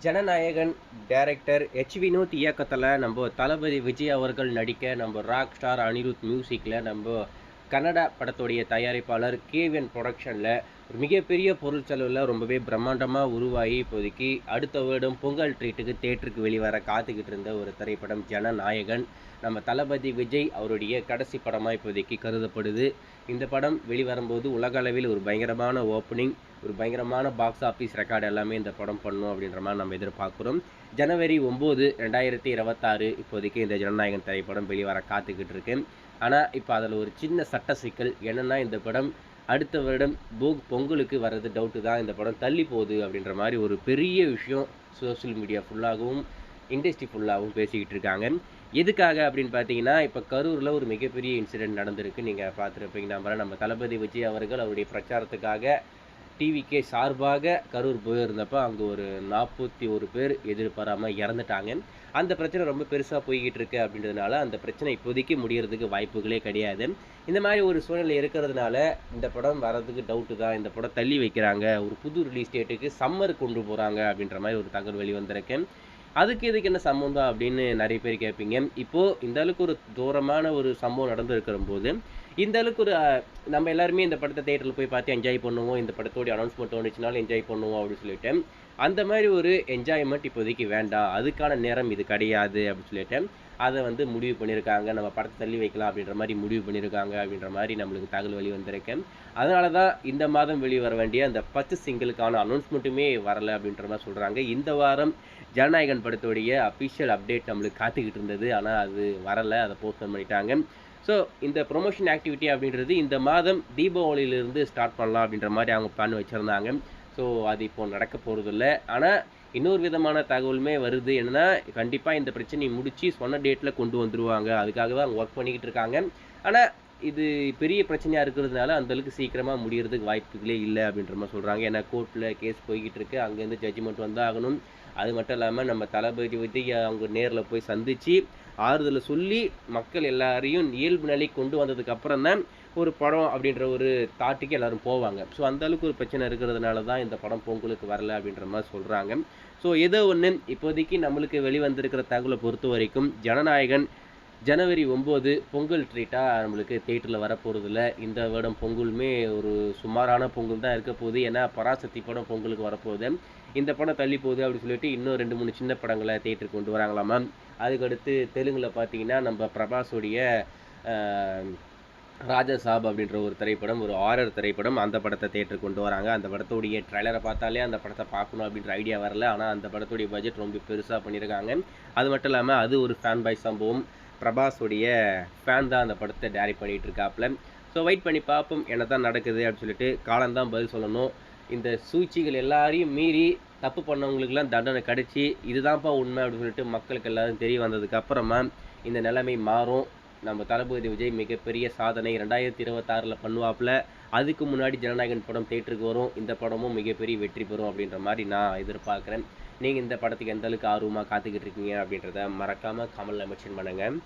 Jananayagan director Vinod இயக்கத்தில் நம்ம தளபதி விஜய் அவர்கள் நடிக்க நம்ம ராக் ஸ்டார் அனிருத் மியூசிக்கில் நம்ம கன்னடா படத்துடைய தயாரிப்பாளர் கேவிஎன் ப்ரொடக்ஷனில் ஒரு மிகப்பெரிய பொருள் செலவில் ரொம்பவே பிரம்மாண்டமாக உருவாகி இப்போதைக்கு அடுத்த வருடம் பொங்கல் ட்ரீட்டுக்கு தேட்டருக்கு வெளிவர காத்துக்கிட்டு இருந்த ஒரு திரைப்படம் ஜனநாயகன். நம்ம தளபதி விஜய் அவருடைய கடைசி படமாக இப்போதைக்கு கருதப்படுது. இந்த படம் வெளிவரும்போது உலக அளவில் ஒரு பயங்கரமான ஓப்பனிங், ஒரு பயங்கரமான பாக்ஸ் ஆஃபீஸ் ரெக்கார்டு எல்லாமே இந்த படம் பண்ணும் அப்படின்ற மாதிரி நம்ம எதிர்பார்க்குறோம். ஜனவரி 9, 2026 இப்போதைக்கு இந்த ஜனநாயகன் திரைப்படம் வெளிவர காத்துக்கிட்டு இருக்கு. ஆனால் இப்போ அதில் ஒரு சின்ன சட்ட சிக்கல் என்னென்னா, இந்த படம் அடுத்த வருடம் பொங்கலுக்கு வர்றது டவுட்டு தான். இந்த படம் தள்ளி போகுது அப்படின்ற மாதிரி ஒரு பெரிய விஷயம் சோஷியல் மீடியா ஃபுல்லாகவும் இண்டஸ்ட்ரி ஃபுல்லாகவும் பேசிக்கிட்டு இருக்காங்க. எதுக்காக அப்படின்னு பார்த்தீங்கன்னா, இப்போ கரூரில் ஒரு மிகப்பெரிய இன்சிடென்ட் நடந்திருக்கு. நீங்கள் பார்த்துருப்பீங்க. நம்ம தளபதி விஜய் அவர்கள் அவருடைய பிரச்சாரத்துக்காக டிவிகே சார்பாக கரூர் போயிருந்தப்போ அங்கே ஒரு 41 பேர் எதிர்பாராமல் இறந்துட்டாங்க. அந்த பிரச்சனை ரொம்ப பெருசாக போய்கிட்டு இருக்கு அப்படின்றதுனால அந்த பிரச்சனை இப்போதைக்கு முடியறதுக்கு வாய்ப்புகளே கிடையாது. இந்த மாதிரி ஒரு சூழ்நிலை இருக்கிறதுனால இந்த படம் வர்றதுக்கு டவுட்டு தான். இந்த படம் தள்ளி வைக்கிறாங்க, ஒரு புது ரிலீஸ் டேட்டுக்கு சம்மர் கொண்டு போகிறாங்க அப்படின்ற மாதிரி ஒரு தகவல் வெளிவந்திருக்கு. அதுக்கு இதுக்கு என்ன சம்மந்தம் அப்படின்னு நிறைய பேர் கேட்பீங்க. இப்போது இந்த அளவுக்கு ஒரு தூரமான ஒரு சம்பவம் நடந்திருக்கிற போது இந்த அளவுக்கு ஒரு நம்ம எல்லாருமே இந்த படத்தை தேட்டரில் போய் பார்த்து என்ஜாய் பண்ணுவோம். இந்த படத்தோடைய அனௌன்ஸ்மெண்ட் வந்துச்சுனாலும் என்ஜாய் பண்ணுவோம் அப்படின்னு சொல்லிட்டு அந்த மாதிரி ஒரு என்ஜாய்மெண்ட் இப்போதைக்கு வேண்டாம், அதுக்கான நேரம் இது கிடையாது அப்படின்னு சொல்லிட்டு அதை வந்து முடிவு பண்ணியிருக்காங்க. நம்ம படத்தை தள்ளி வைக்கலாம் அப்படின்ற மாதிரி முடிவு பண்ணியிருக்காங்க அப்படின்ற மாதிரி நம்மளுக்கு தகவல் வெளிவந்திருக்கேன். அதனால தான் இந்த மாதம் வெளிவர வேண்டிய அந்த 10 சிங்கிளுக்கான அனௌன்ஸ்மெண்ட்டுமே வரலை அப்படின்ற மாதிரி சொல்கிறாங்க. இந்த வாரம் ஜனநாயகன் படத்துடைய அஃபிஷியல் அப்டேட் நம்மளுக்கு காத்துக்கிட்டு இருந்தது, ஆனால் அது வரலை, அதை போஸ்ட்போன் பண்ணிட்டாங்க. ஸோ இந்த ப்ரொமோஷன் ஆக்டிவிட்டி அப்படின்றது இந்த மாதம் தீபாவளியிலிருந்து ஸ்டார்ட் பண்ணலாம் அப்படின்ற மாதிரி அவங்க பிளான் வச்சுருந்தாங்க. ஸோ அது இப்போது நடக்க போகிறதில்ல. ஆனால் இன்னொரு விதமான தகவலுமே வருது. என்னென்னா, கண்டிப்பாக இந்த பிரச்சனையை முடித்து சொன்ன டேட்டில் கொண்டு வந்துடுவாங்க, அதுக்காக தான் அவங்க ஒர்க் பண்ணிக்கிட்டு இருக்காங்க. ஆனால் இது பெரிய பிரச்சனையாக இருக்கிறதுனால அந்தளவுக்கு சீக்கிரமாக முடியறதுக்கு வாய்ப்புகளே இல்லை அப்படின்ற மாதிரி சொல்கிறாங்க. ஏன்னா கோர்ட்டில் கேஸ் போய்கிட்டு இருக்கு, அங்கேருந்து ஜட்ஜ்மெண்ட் வந்தாகணும். அது மட்டும் இல்லாமல் நம்ம தளபதி விஜய் அவங்க நேரில் போய் சந்தித்து ஆறுதலை சொல்லி மக்கள் எல்லாரையும் இயல்பு நிலை கொண்டு வந்ததுக்கு அப்புறம் தான் ஒரு படம் அப்படின்ற ஒரு தாட்டுக்கு எல்லாரும் போவாங்க. ஸோ அந்தளவுக்கு ஒரு பிரச்சனை இருக்கிறதுனால தான் இந்த படம் பொங்கலுக்கு வரல அப்படின்ற மாதிரி சொல்கிறாங்க. ஸோ ஏதோ ஒன்று இப்போதைக்கு நம்மளுக்கு வெளிவந்திருக்கிற தகவலை பொறுத்த வரைக்கும் ஜனநாயகன் ஜனவரி 9 பொங்கல் ட்ரீட்டாக நம்மளுக்கு தேட்டரில் வரப்போகிறதில்ல. இந்த வருடம் பொங்கலுமே ஒரு சுமாரான பொங்கல் தான் இருக்க போகுது. ஏன்னா பராசக்தி படம் பொங்கலுக்கு வரப்போகுது. இந்த படம் தள்ளி போகுது அப்படின்னு சொல்லிட்டு இன்னும் 2, 3 சின்ன படங்களை தேட்டருக்கு கொண்டு வராங்களாமா. அதுக்கடுத்து தெலுங்கில் பார்த்தீங்கன்னா நம்ம பிரபாஸுடைய ராஜசாப் அப்படின்ற ஒரு திரைப்படம், ஒரு ஹாரர் திரைப்படம். அந்த படத்தை தேட்டருக்கு கொண்டு வராங்க. அந்த படத்துடைய ட்ரெய்லரை பார்த்தாலே அந்த படத்தை பார்க்கணும் அப்படின்ற ஐடியா வரல. ஆனால் அந்த படத்துடைய பட்ஜெட் ரொம்ப பெருசாக பண்ணியிருக்காங்க. அது மட்டும் இல்லாமல் அது ஒரு ஃபேன் பாய் சம்பவம். பிரபாஸுடைய ஃபேன் தான் அந்த படத்தை டைரக்ட் பண்ணிகிட்டு இருக்காப்புல. ஸோ வெயிட் பண்ணி பார்ப்போம் என்ன தான் நடக்குது அப்படின்னு சொல்லிட்டு. காலம்தான் பதில் சொல்லணும். இந்த சூழ்ச்சிகள் எல்லாரையும் மீறி தப்பு பண்ணவங்களுக்கெல்லாம் தண்டனை கிடச்சி இதுதான்ப்பா உண்மை அப்படின்னு சொல்லிட்டு மக்களுக்கு எல்லாரும் தெரிய வந்ததுக்கு அப்புறமா இந்த நிலைமை மாறும். நம்ம தளபதி விஜய் மிகப்பெரிய சாதனை 2026 பண்ணுவாப்புல. அதுக்கு முன்னாடி ஜனநாயகன் படம் தேட்டருக்கு வரும். இந்த படமும் மிகப்பெரிய வெற்றி பெறும் அப்படின்ற மாதிரி நான் எதிர்பார்க்குறேன். நீங்கள் இந்த படத்துக்கு எந்த அளவுக்கு ஆர்வமாக காத்துக்கிட்டு இருக்கீங்க அப்படின்றத மறக்காமல் கமெண்ட்ல மென்ஷன் பண்ணுங்கள்.